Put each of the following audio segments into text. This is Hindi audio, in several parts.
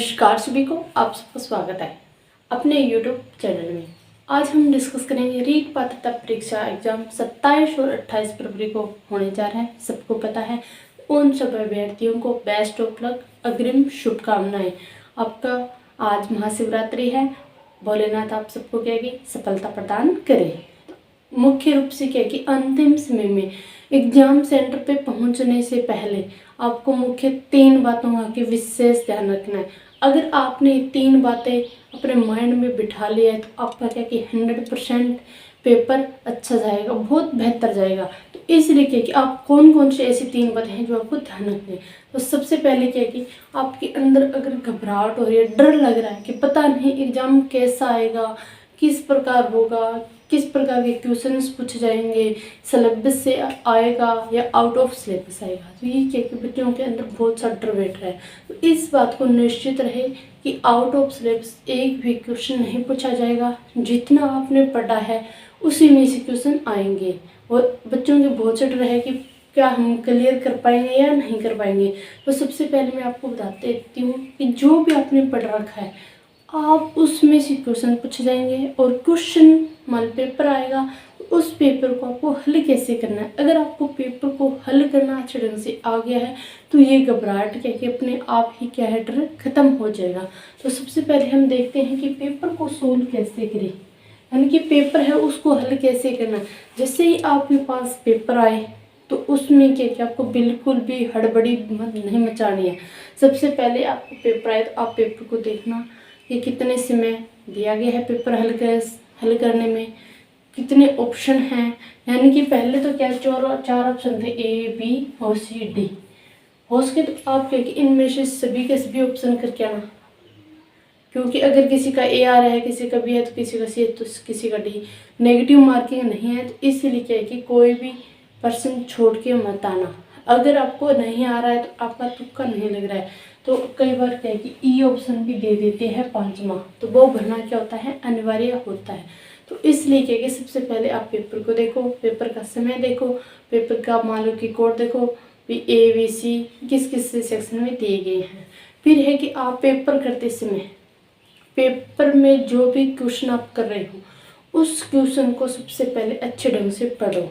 नमस्कार सभी को, आप सबका स्वागत है अपने यूट्यूब चैनल में। आज हम डिस्कस करेंगे रीट पात्रता परीक्षा एग्जाम 27 और 28 फरवरी को होने जा रहा है। सबको पता है, उन सब अभ्यर्थियों को बेस्ट ऑफ लक, अग्रिम शुभकामनाएं। आपका आज महाशिवरात्रि है, भोलेनाथ आप सबको क्या कि सफलता प्रदान करे। मुख्य रूप से क्या कि अंतिम समय में एग्जाम सेंटर पे पहुंचने से पहले आपको मुख्य 3 बातों का कि विशेष ध्यान रखना है। अगर आपने 3 बातें अपने माइंड में बिठा लिया है तो आपका क्या कि 100% पेपर अच्छा जाएगा, बहुत बेहतर जाएगा। तो इसलिए क्या कि आप कौन कौन सी ऐसी 3 बातें हैं जो आपको ध्यान रखनी है। तो सबसे पहले क्या कि आपके अंदर अगर घबराहट हो रही है, डर लग रहा है कि पता नहीं एग्जाम कैसा आएगा, किस प्रकार होगा, किस प्रकार के क्वेश्चंस पूछे जाएंगे, सिलेबस से आएगा या आउट ऑफ सिलेबस आएगा, तो ये क्या कि बच्चों के अंदर बहुत सा डर बैठ रहा है। तो इस बात को निश्चित रहे कि आउट ऑफ सिलेबस एक भी क्वेश्चन नहीं पूछा जाएगा। जितना आपने पढ़ा है उसी में से क्वेश्चन आएंगे। और बच्चों के बहुत से डर है कि क्या हम क्लियर कर पाएंगे या नहीं कर पाएंगे। तो सबसे पहले मैं आपको बता देती हूँ कि जो भी आपने पढ़ रखा है आप उसमें से क्वेश्चन पूछे जाएंगे और क्वेश्चन मान पेपर आएगा तो उस पेपर को आपको हल कैसे करना है। अगर आपको पेपर को हल करना अच्छे ढंग से आ गया है तो ये घबराहट क्या कि अपने आप ही क्या है डर खत्म हो जाएगा। तो सबसे पहले हम देखते हैं कि पेपर को सोल्व कैसे करें, यानी कि पेपर है उसको हल कैसे करना। जैसे ही आपके पास पेपर आए तो उसमें क्या कि आपको बिल्कुल भी हड़बड़ी नहीं मचानी है। सबसे पहले आपको पेपर आए तो आप पेपर को देखना कि कितने समय दिया गया है पेपर हल करने में, कितने ऑप्शन हैं। यानी कि पहले तो क्या 4 ऑप्शन थे, ए बी और सी डी। हो सके तो आप क्या कि इनमें से सभी के सभी ऑप्शन करके आना, क्योंकि अगर किसी का ए आ रहा है, किसी का बी है तो किसी का सी है तो किसी का डी। नेगेटिव मार्किंग नहीं है, तो इसलिए क्या है कि कोई भी पर्सन छोड़ के मत आना। अगर आपको नहीं आ रहा है तो आपका तुक्का नहीं लग रहा है तो कई बार क्या है कि ई ऑप्शन भी दे देते हैं 5वां, तो वो भरना क्या होता है अनिवार्य होता है। तो इसलिए क्या है कि सबसे पहले आप पेपर को देखो, पेपर का समय देखो, पेपर का मान लो कि कोड देखो भी ए बी सी किस किस सेक्शन में दिए गए हैं। फिर है कि आप पेपर करते समय पेपर में जो भी क्वेश्चन आप कर रहे हो उस क्वेश्चन को सबसे पहले अच्छे ढंग से पढ़ो,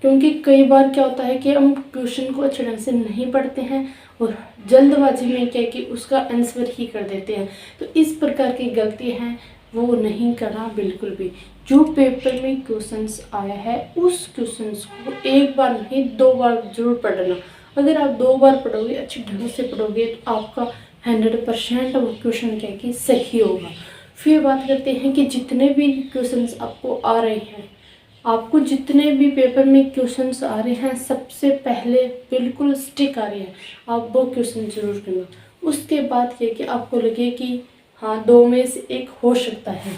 क्योंकि कई बार क्या होता है कि हम क्वेश्चन को अच्छे ढंग से नहीं पढ़ते हैं और जल्दबाजी में क्या कि उसका आंसर ही कर देते हैं। तो इस प्रकार की गलती हैं वो नहीं करना बिल्कुल भी। जो पेपर में क्वेश्चंस आया है उस क्वेश्चंस को एक बार नहीं 2 बार जरूर पढ़ना। अगर आप 2 बार पढ़ोगे, अच्छे ढंग से पढ़ोगे तो आपका 100% वो क्वेश्चन क्या कि सही होगा। फिर बात करते हैं कि जितने भी क्वेश्चंस आपको आ रहे हैं, आपको जितने भी पेपर में क्वेश्चंस आ रहे हैं सबसे पहले बिल्कुल स्टिक आ रहे हैं आप वो क्वेश्चन जरूर करना। उसके बाद क्या कि आपको लगे कि हाँ 2 में से 1 हो सकता है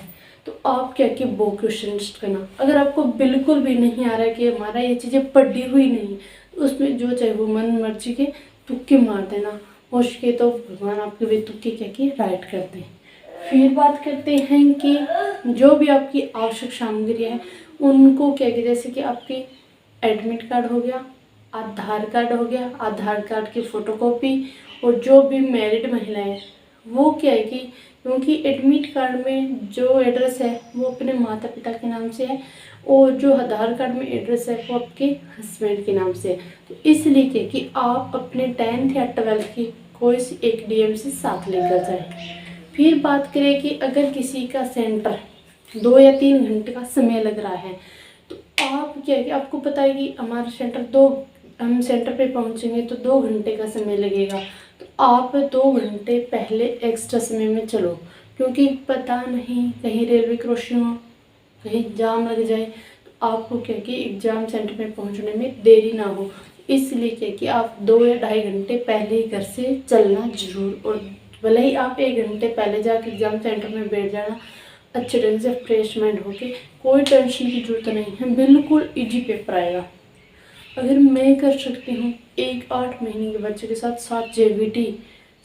तो आप क्या कि वो क्वेश्चन करना। अगर आपको बिल्कुल भी नहीं आ रहा है कि हमारा ये चीज़ें पढ़ी हुई नहीं तो उसमें जो चाहे वो मन मर्जी के तुक्के मार देना, हो सके तो भगवान आपके वे तुक्के क्या कि राइट कर दें। फिर बात करते हैं कि जो भी आपकी आवश्यक सामग्री है उनको क्या कि जैसे कि आपकी एडमिट कार्ड हो गया, आधार कार्ड हो गया, आधार कार्ड की फ़ोटोकॉपी, और जो भी मैरिड महिलाएं वो क्या है कि क्योंकि एडमिट कार्ड में जो एड्रेस है वो अपने माता पिता के नाम से है और जो आधार कार्ड में एड्रेस है वो आपके हस्बैंड के नाम से है। तो इसलिए क्या कि आप अपने 10th या 12th की कोई सी एक डीएमसी साथ लेकर जाएं। फिर बात करें कि अगर किसी का सेंटर 2 या 3 घंटे का समय लग रहा है तो आप क्या है कि आपको पता है कि हमारा सेंटर हम सेंटर पे पहुंचेंगे तो 2 घंटे का समय लगेगा, तो आप 2 घंटे पहले एक्स्ट्रा समय में चलो, क्योंकि पता नहीं कहीं रेलवे क्रॉसिंग हो, कहीं जाम लग जाए तो आपको क्या कि एग्ज़ाम सेंटर में पहुंचने में देरी ना हो। इसलिए क्या कि आप 2 या ढाई घंटे पहले ही घर से चलना जरूर, और भले ही आप 1 घंटे पहले जाकर एग्ज़ाम सेंटर में बैठ जाना अच्छे ढंग से फ्रेश माइंड होके, कोई टेंशन की जरूरत नहीं है, बिल्कुल इजी पेपर आएगा। अगर मैं कर सकती हूँ 8 महीने के बच्चे के साथ 7 जेवीटी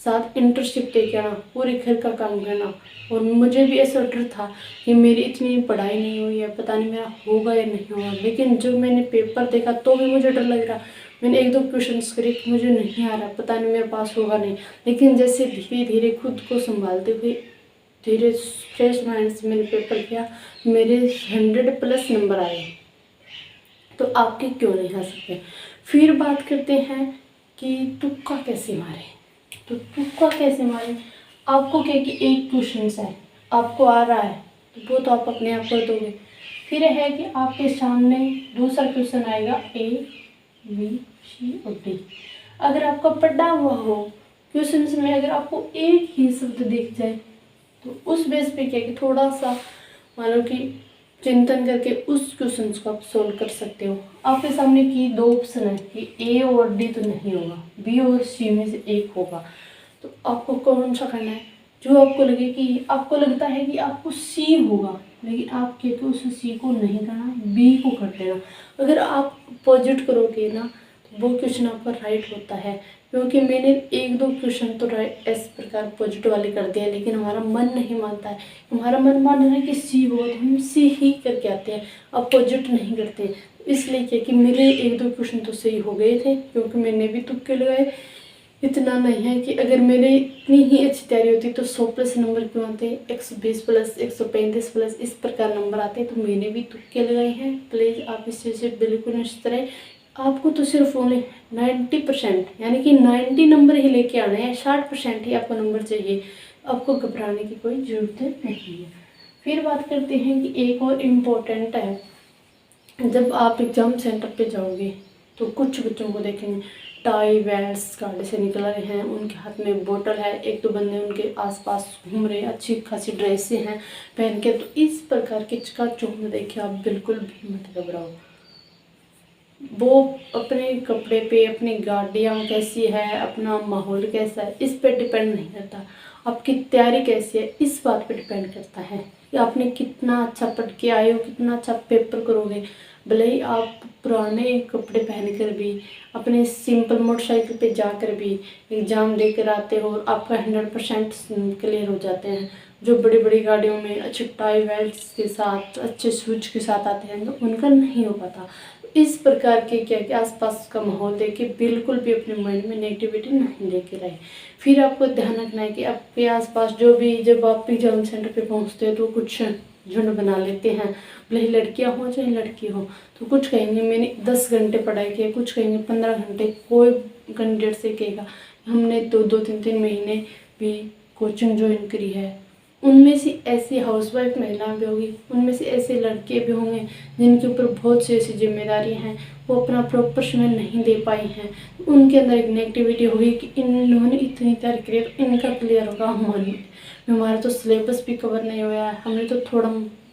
7 इंटर्नशिप दे के आना, पूरे घर का काम करना, और मुझे भी ऐसा डर था कि मेरी इतनी पढ़ाई नहीं हुई है, पता नहीं मेरा होगा या नहीं होगा, लेकिन जब मैंने पेपर देखा तो भी मुझे डर लग रहा मैंने 1-2 क्वेश्चंस करे, मुझे नहीं आ रहा, पता नहीं मेरे पास होगा नहीं, लेकिन जैसे धीरे धीरे खुद को संभालते हुए धीरे फ्रेश माइंड से मैंने पेपर किया, मेरे 100+ नंबर आए। तो आपके क्यों नहीं आ सकते। फिर बात करते हैं कि तुक्का कैसे मारे। तो तुक्का कैसे मारे, आपको क्या कि एक क्वेश्चन है, आपको आ रहा है तो वो तो आप अपने आप कर दोगे। फिर है कि आपके सामने दूसरा क्वेश्चन आएगा A, B, C और D। अगर आपका पढ़ा हुआ हो क्वेश्चन में, अगर आपको एक ही शब्द दिख जाए तो उस बेस पे क्या कि थोड़ा सा मान लो कि चिंतन करके उस क्वेश्चन को आप सोल्व कर सकते हो। आपके सामने की 2 ऑप्शन है कि A और D तो नहीं होगा, B और C में से एक होगा। तो आपको कौन सा करना है, जो आपको लगे कि आपको लगता है कि आपको C होगा, लेकिन आप कहते उस C को नहीं करना, B को कर देना। अगर आप अपोजिट करोगे ना तो वो क्वेश्चन आपका राइट होता है। क्योंकि मैंने 1-2 क्वेश्चन तो इस प्रकार अपोजिट वाले कर दिया, लेकिन हमारा मन नहीं मानता है। हमारा मन मान रहा है कि C होगा तो हम C ही करके आते हैं, अपोजिट नहीं करते। इसलिए क्या कि मेरे 1-2 क्वेश्चन तो सही हो गए थे, क्योंकि मैंने भी तुक्के लगाए। इतना नहीं है कि अगर मेरे इतनी ही अच्छी तैयारी होती तो 100+ नंबर क्यों आते, 120+, 135+ इस प्रकार नंबर आते। तो मैंने भी तुक्के लगाए हैं। प्लीज़ आप इस चीज़ से बिल्कुल निश्चित रहें। आपको तो सिर्फ ओनली 90% यानी कि 90 नंबर ही लेके आने हैं, 60% ही आपको नंबर चाहिए। आपको घबराने की कोई ज़रूरत नहीं है। फिर बात करते हैं कि एक और इम्पोर्टेंट है, जब आप एग्ज़ाम सेंटर पे जाओगे तो कुछ बच्चों को देखेंगे टाई बेल्ट्स गाड़ी से निकल रहे हैं, उनके हाथ में बोतल है, 1-2 बंदे उनके आसपास घूम रहे हैं, अच्छी खासी ड्रेसें हैं पहन के। तो इस प्रकार की चकाचौंध देखिए आप बिल्कुल भी मत घबराओ। वो अपने कपड़े पे, अपनी गाड़ियाँ कैसी है, अपना माहौल कैसा है, इस पे डिपेंड नहीं करता। आपकी तैयारी कैसी है इस बात पे डिपेंड करता है कि आपने कितना अच्छा पढ़ के आए हो, कितना अच्छा पेपर करोगे। भले ही आप पुराने कपड़े पहन कर भी, अपने सिंपल मोटरसाइकिल पे जाकर भी एग्ज़ाम देकर आते हो और आपका 100% क्लियर हो जाते हैं। जो बड़ी बड़ी गाड़ियों में अच्छे टाई बेल्ट्स के साथ, अच्छे शूज के साथ आते हैं तो उनका नहीं हो पाता। इस प्रकार के क्या कि आसपास का माहौल देख के बिल्कुल भी अपने माइंड में नेगेटिविटी नहीं लेके रहे। फिर आपको ध्यान रखना है कि आपके आसपास जो भी, जब आप एग्जाम सेंटर पे पहुंचते हैं तो कुछ झुंड बना लेते हैं, भले ही लड़कियां हो चाहे लड़की हो। तो कुछ कहेंगे मैंने 10 घंटे पढ़ाई की, कुछ कहेंगे 15 घंटे, कोई कैंडिडेट से कहेगा हमने 2-2, 3-3 महीने भी कोचिंग ज्वाइन करी है। उनमें से ऐसी हाउसवाइफ महिलाएं भी होगी, उनमें से ऐसे लड़के भी होंगे जिनके ऊपर बहुत सी ऐसी जिम्मेदारी हैं, वो अपना प्रॉपर समय नहीं दे पाई हैं। उनके अंदर एक नेगेटिविटी होगी कि इन लोगों ने इतनी तैयारी करी तो इनका क्लियर होगा, हमारा तो सिलेबस भी कवर नहीं हुआ है, हमने तो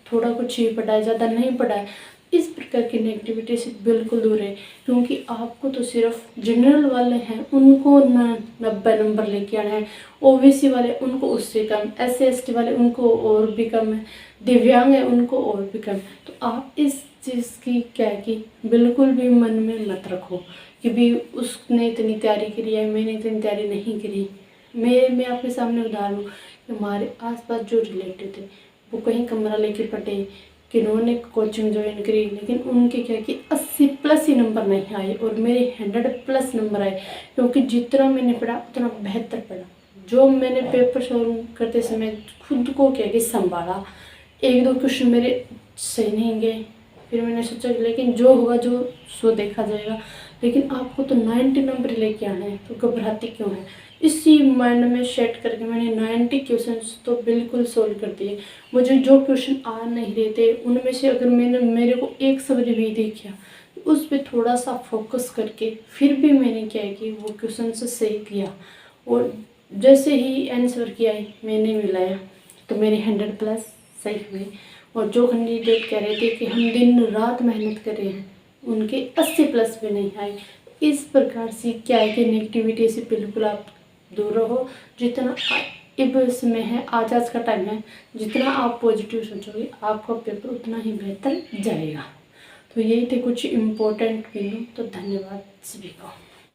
थोड़ा कुछ ही पढ़ा है, ज़्यादा नहीं पढ़ा है। इस प्रकार की नेगेटिविटी से बिल्कुल दूर है, क्योंकि आपको तो सिर्फ जनरल वाले हैं उनको 90 नंबर लेके आना है, ओबीसी वाले उनको उससे कम, SC ST वाले उनको और भी कम है, दिव्यांग है उनको और भी कम। तो आप इस चीज़ की क्या है कि बिल्कुल भी मन में मत रखो कि भी उसने इतनी तैयारी करी है, मैंने इतनी तैयारी नहीं करी। मैं आपके सामने उदाहरण हूँ कि हमारे आसपास जो रिलेटिव थे वो कहीं कमरा लेके पढ़े, किन्होंने कोचिंग ज्वाइन करी, लेकिन उनके क्या कि 80+ ही नंबर नहीं आए और मेरे 100+ नंबर आए। क्योंकि जितना मैंने पढ़ा उतना बेहतर पढ़ा। जो मैंने पेपर सॉल्व करते समय खुद को क्या कि संभाला, 1-2 क्वेश्चन मेरे सही नहीं गए, फिर मैंने सोचा कि लेकिन जो होगा जो सो देखा जाएगा। लेकिन आपको तो 90 नंबर लेके आना है, तो घबराती क्यों है। इसी माइंड में सेट करके मैंने 90 क्वेश्चंस तो बिल्कुल सोल्व कर दिए। मुझे जो क्वेश्चन आ नहीं रहे थे उनमें से अगर मेरे को एक शब्द भी दिखा तो उस पर थोड़ा सा फोकस करके फिर भी मैंने क्या है कि वो क्वेश्चन से सही किया, और जैसे ही आंसर किया मैंने मिलाया तो मेरे 100+ सही हुए। और जो कैंडिडेट कह रहे थे कि हम दिन रात मेहनत कर रहे हैं उनके 80+ भी नहीं आए। इस प्रकार से क्या है कि नेगेटिविटी से बिल्कुल आप दूर रहो। जितना इब समय है, आज का टाइम है, जितना आप पॉजिटिव सोचोगे आपका पेपर उतना ही बेहतर जाएगा। तो यही थे कुछ इम्पोर्टेंट बिंदु। तो धन्यवाद सभी को।